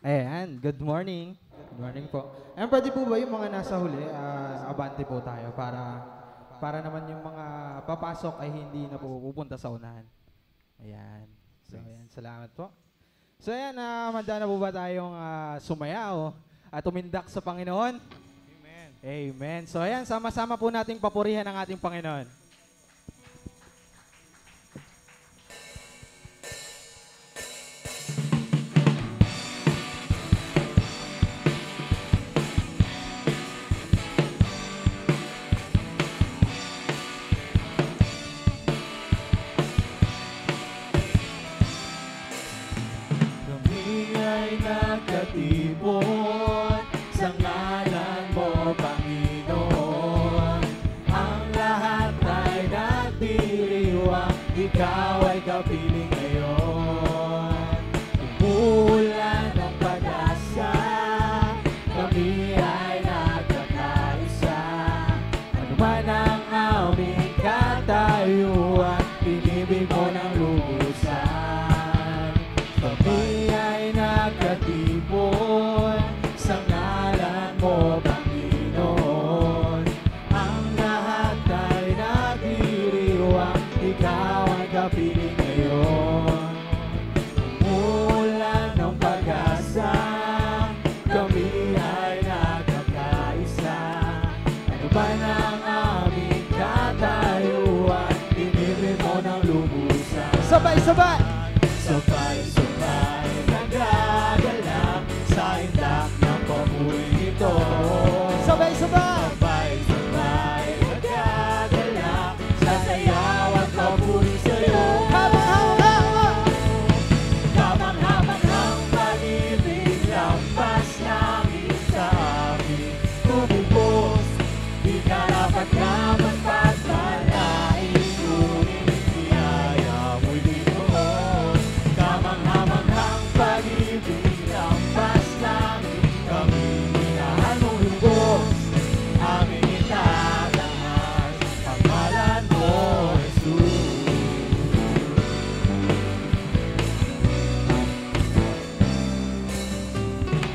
Ayan, good morning. Good morning po. Ayan, pwede po ba yung mga nasa huli, abante po tayo para naman yung mga papasok ay hindi na po pupunta sa unahan. Ayan. So, ayan, salamat po. So, ayan, manda na po ba tayong sumayaw at umindak sa Panginoon? Amen. Amen. So, ayan, sama-sama po nating papurihan ang ating Panginoon. Kami ay nagkatipon sa ngalan mo, Panginoon. Ang lahat ay nagdiriwang, ikaw ay kapiling ngayon. Umuulan ng pag-asa, kami ay nagkakaisa. Ano man ang aming katayuan, pinibig mo ng lubusan. Kami ay nagkatipon sa ngalan mo, Panginoon. Ang lahat ay nagdiriwang, ikaw ang kapiling ngayon. Umuulan ng pag-asa, kami ay nagkakaisa. Ano ba ng aming katayuan, inibig mo ng lubusan. Sabay-sabay! Sabay-sabay nagagalak sa indak ng pamuling ito. Sabay-sabay! Sabay-sabay nagagalak sa sayaw at papuri sa'yo. Habang-habang! Kamang-habang ang pag-ibig, lampas langit sa amin. Tumubos, di karapat na magpagpalain. Ngunit biyaya mo'y binuhos. Kamang-habang ang pag-ibig, lampas langit. Kami minahal mong lubos, aming itatangan, pangalan mo, Jesus.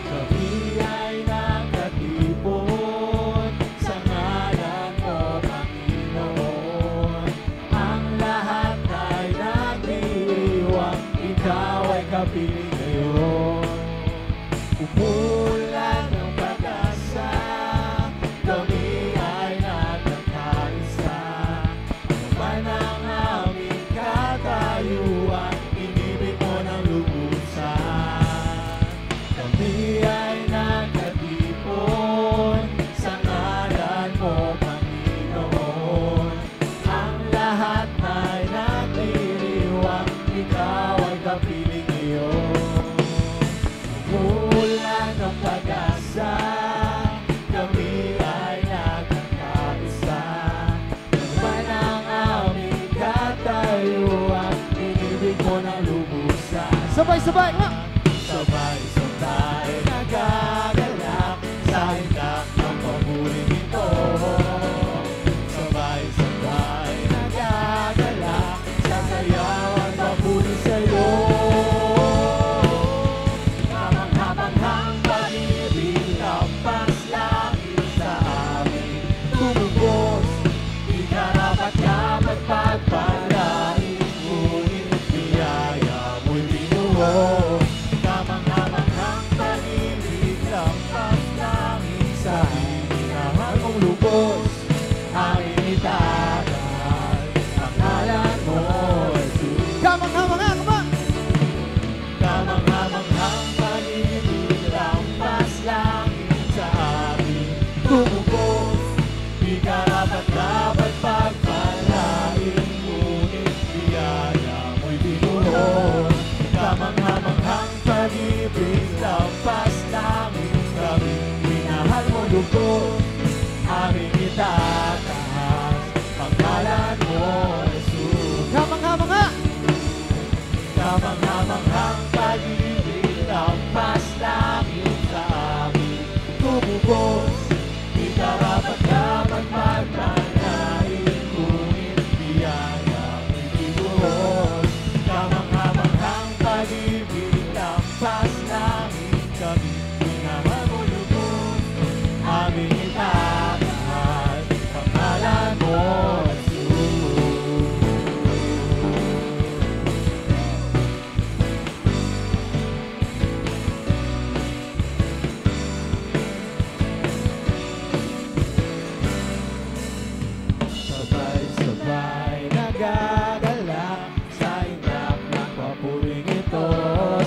Kami ay nagkatipon sa ngalan mo, Panginoon. Ang lahat ay nagdiriwang, ikaw ay kapiling ngayon. Umulan ng pag-asa, kami ay nagkakaisa. Ano man ang aming katayuan, inibig mo ng lubusan. Kami ay nagkatipon sa ngalan mo, Panginoon. Ang lahat ay nagdiriwang, ikaw ay kapiling ngayon. Umulan ng pag-asa, kami ay nagkakaisa. Ano man ang aming katayuan, inibig mo ng lubusan. Sabay-sabay nga! Sabay-sabay nagagalak sa indak ng pamuling ito. Sabay-sabay nagagalak sa sayaw at papuri sa'yo. Kamang-habang ang pag-ibig, lampas langit sa amin. Tumubos, di karapat na magpagpalain. Ngunit biyaya mo'y binuhos. Kamang-habang ang pag-ibig, lampas langit sa hinahan mong lubos. Aming itatangan, pangalan mo, Jesus.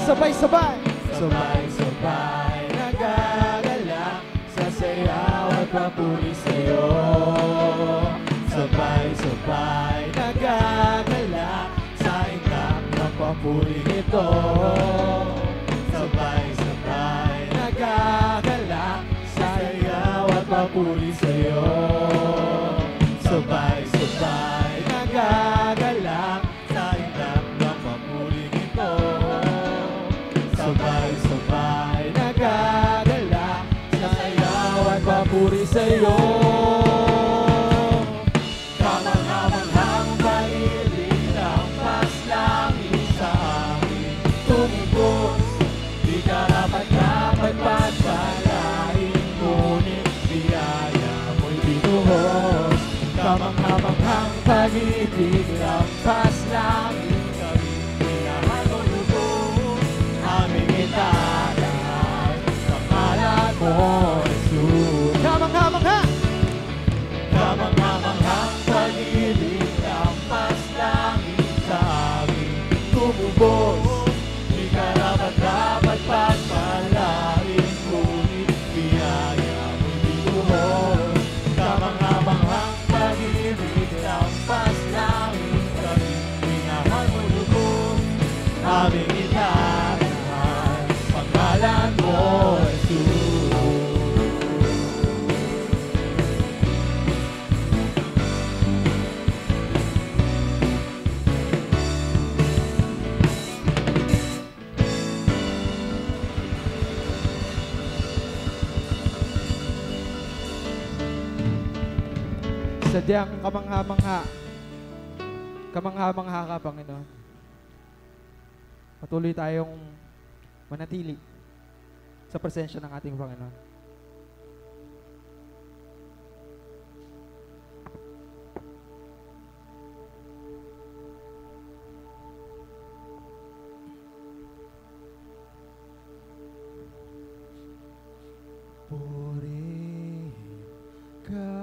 sabay-sabay. Sabay-sabay nagagalak, sasayaw at papuri sa'yo. Sabay-sabay nagagalak, sa itak ng papuri ito. Sabay-sabay nagagalak, sasayaw at papuri sa'yo. Sabay-sabay nagagalak, sa itak ng papuri ito. Sabay-sabay nagagalak, sasayaw at papuri sa'yo. Kamanghamanghang pag-ibig ng paslangit sa amin tumugos. Di karapat-dapat pagpalain, ngunit biyaya mo'y binuhos. Kamanghamanghang pag-ibig ng paslangit kami minahal mo lubos. Aming itataan, pangalan mo, Jesus. Kamangha-mangha. Kamanghamanghang pag-ibig ng paslangit sa amin tumubos. Di karapat-dapat pagpalain, ngunit biyaya mo'y binuhos. Kamanghamanghang pag-ibig ng paslangit kami minahal mo lubos. Aming itataan, pangalan mo, Jesus. Sadyang kamangha-mangha. Kamangha-mangha ka, Panginoon. Patuloy tayong manatili sa presensya ng ating Panginoon. Purihin ka,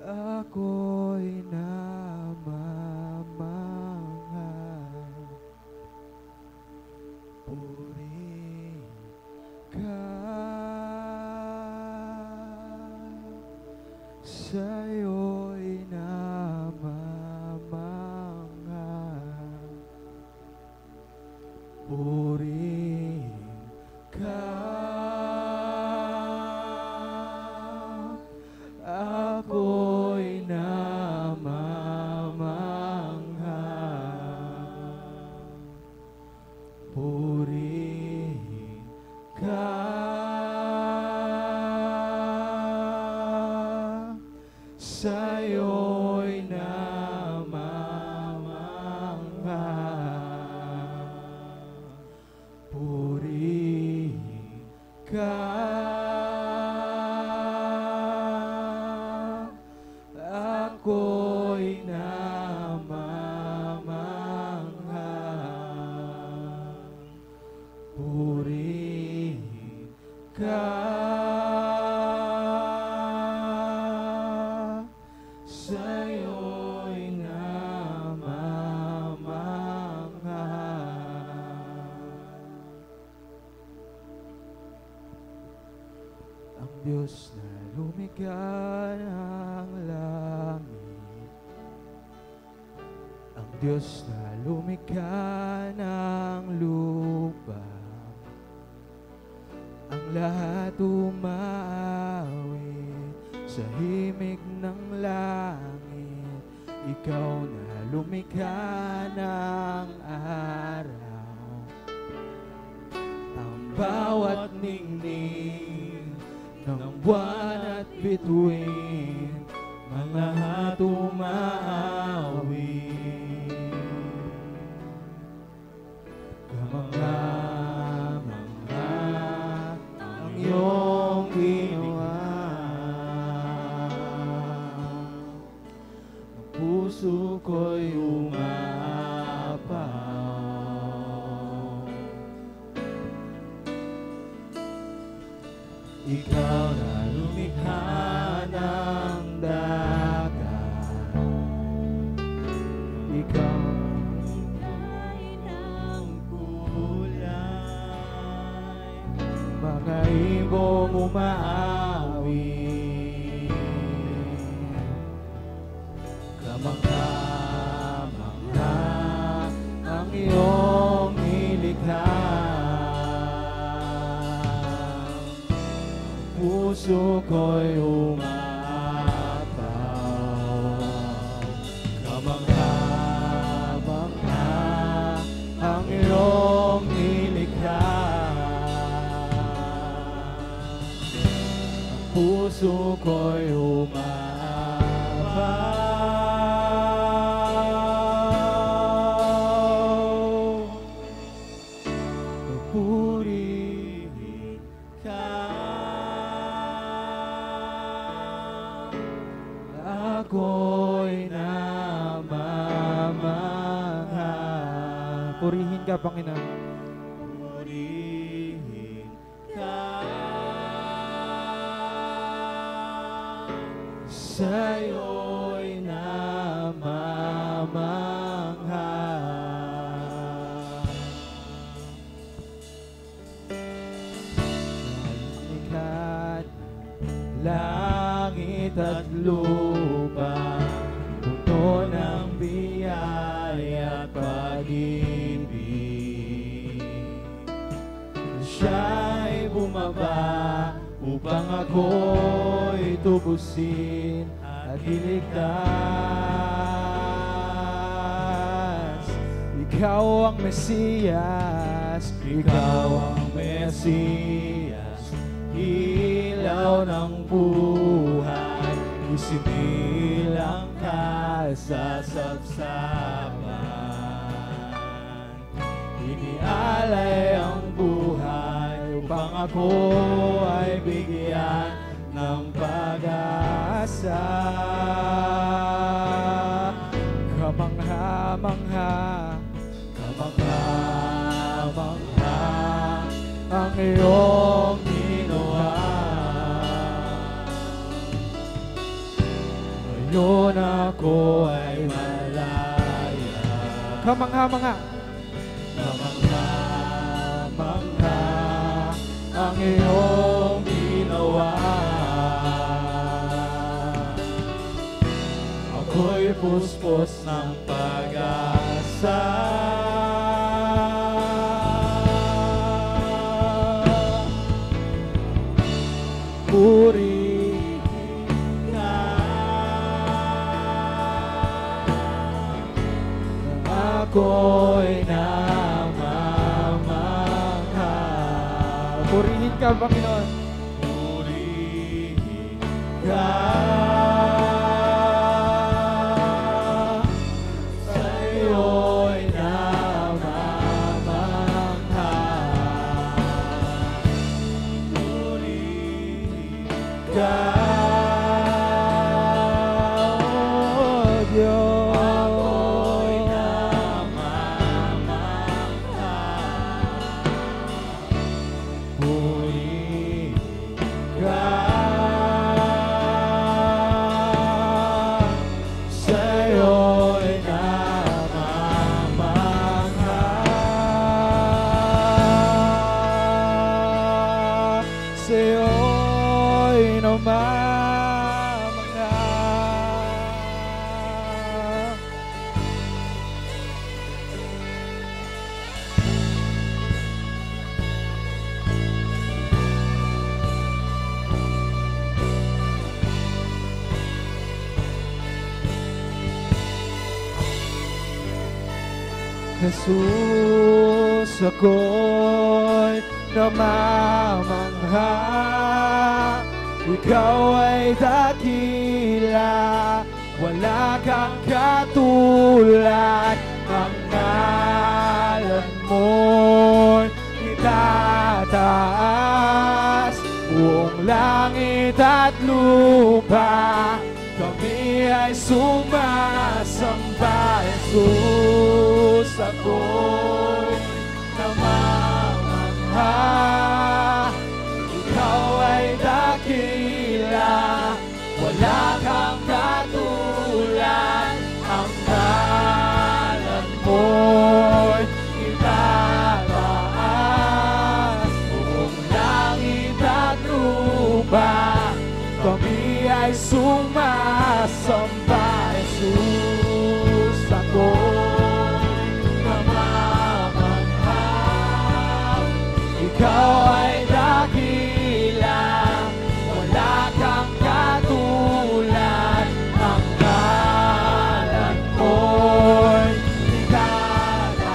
ako'y namamangha. Purihin ka, sa'yo'y namamangha. Purihin ka, ako'y namamangha. Purihin ka, sa'yo'y namamangha. Purihin ka, ako'y namamangha. Purihin ka, sa'yo'y namamangha. Ang Diyos na lumikha ng langit, ang Diyos na lumikha ng lupa, ang lahat umaawit sa himig ng langit. Ikaw na lumikha ng araw, ang bawat ningning ng buwan at bituin, mga hatumaawit. Kamangha-mangha ang iyong ginawa. Ang puso ko'y umapaw. Ikaw na lumikha ng dagat, ikaw umaawi. Kamangha-mangha ang iyong nilikha. Puso ko'y umaapaw. Kamangha-mangha ang iyong nilikha. Puso ko'y umaapaw. Purihin ka. Ako'y namamangha. Purihin ka, Panginoon. Purihin ka. Sa'yo'y namamangha. Likhat langit at lupa, puno ng biyaya at pag-ibig. Siya'y bumaba upang ako'y tubusin at iligtas. Ikaw ang Mesiyas, ikaw ang Mesiyas, ilaw ng buhay, isinilang ka sa sabsaban. Inialay ang buhay upang ako ay bigyan ng pag-asa. Kamangha-mangha, kamangha-mangha ang iyong ginawa. Ngayon ako ay malaya. Kamangha-mangha. Kamangha-mangha ang iyong ginawa. Ako'y puspos ng pag-asa. Purihin ka. Ako'y namamangha. Purihin ka, Panginoon. Purihin ka. Sa'yo'y namamangha. Purihin ka. Oh, Diyos. Ako'y namamangha. Purihin ka. Sa'yo'y namamangha. Sa'yo'y namamangha. Jesus, ako'y namamangha. Ikaw ay dakila, wala kang katulad. Ang ngalan mo'y itataas, buong langit at lupa. Kami ay sumasamba. Jesus, ako'y namamangha. Ikaw ay dakila, wala kang katulad. Ang ngalan mo'y itataas, buong langit at lupa. Jesus, ako'y namamangha. Ikaw ay dakila, wala kang katulad. Ang ngalan mo'y itataas.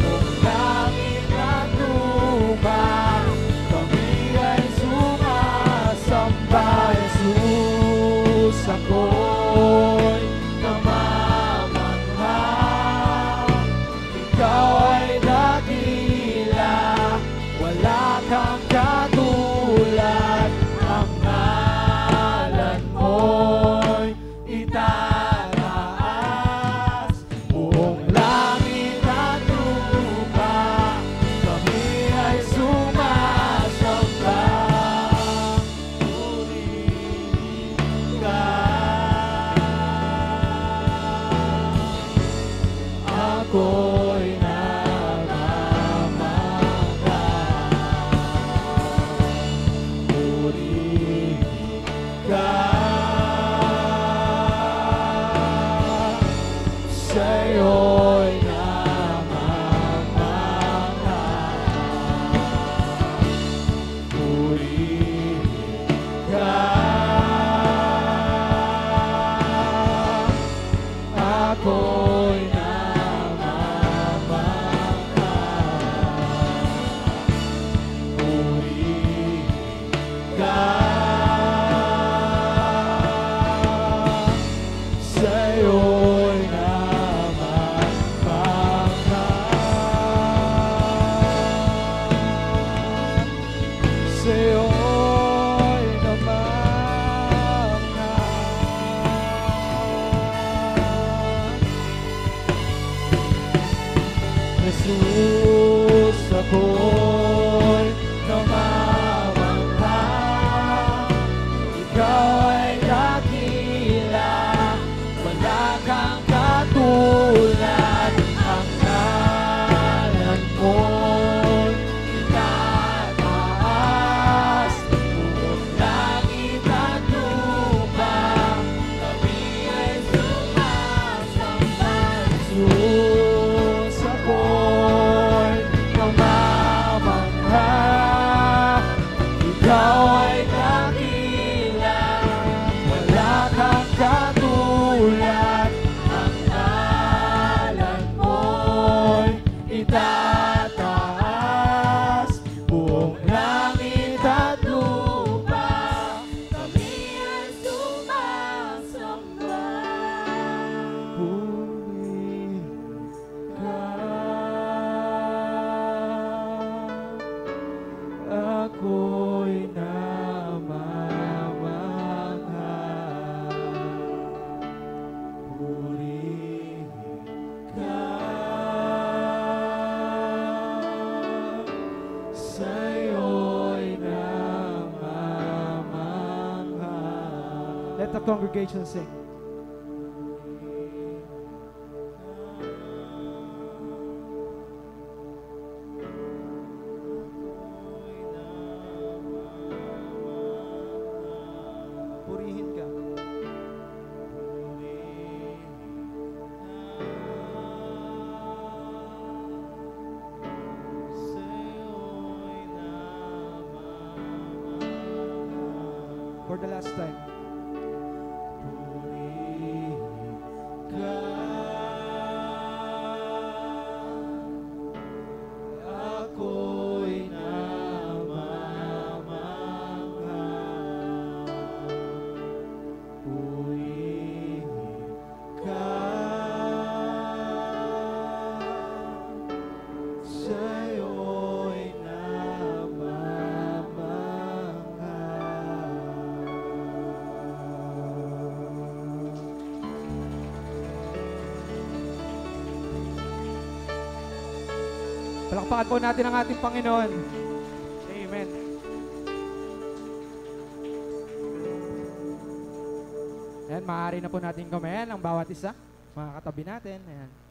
Kung langit at lupa, kami ay sumasamba. Jesus, ako'y namamangha. Ikaw ay dakila, wala kang katulad. Ang ngalan mo'y itataas. Buong langit at lupa, kami ay sumasamba. Purihin ka. Ako'y namamangha. Purihin ka. Sa'yo'y namamangha. Purihin ka. Ako'y namamangha. Purihin ka. Sa'yo'y namamangha. Sa'yo'y namamangha. Jesus, ako'y namamangha. Ikaw ay dakila, wala kang katulad. Ang ngalan mo'y itataas. Buong langit at lupa, kami ay sumasamba. Jesus, ako'y namamangha. Ikaw ay dakila, wala kang katulad. Ang ngalan mo'y itataas. Buong langit at lupa, kami ay sumasamba. Purihin ka. Ako'y namamangha. Purihin ka. Sa'yo'y namamangha. Let the congregation sing. Purihin ka. For the last time. Purihin ka. Ako'y namamangha. Purihin ka. Sa'yo'y Palakpakan po natin ang ating Panginoon. Amen. Ayan, maaari na po natin kumain ang bawat isa. Mga katabi natin. Ayan.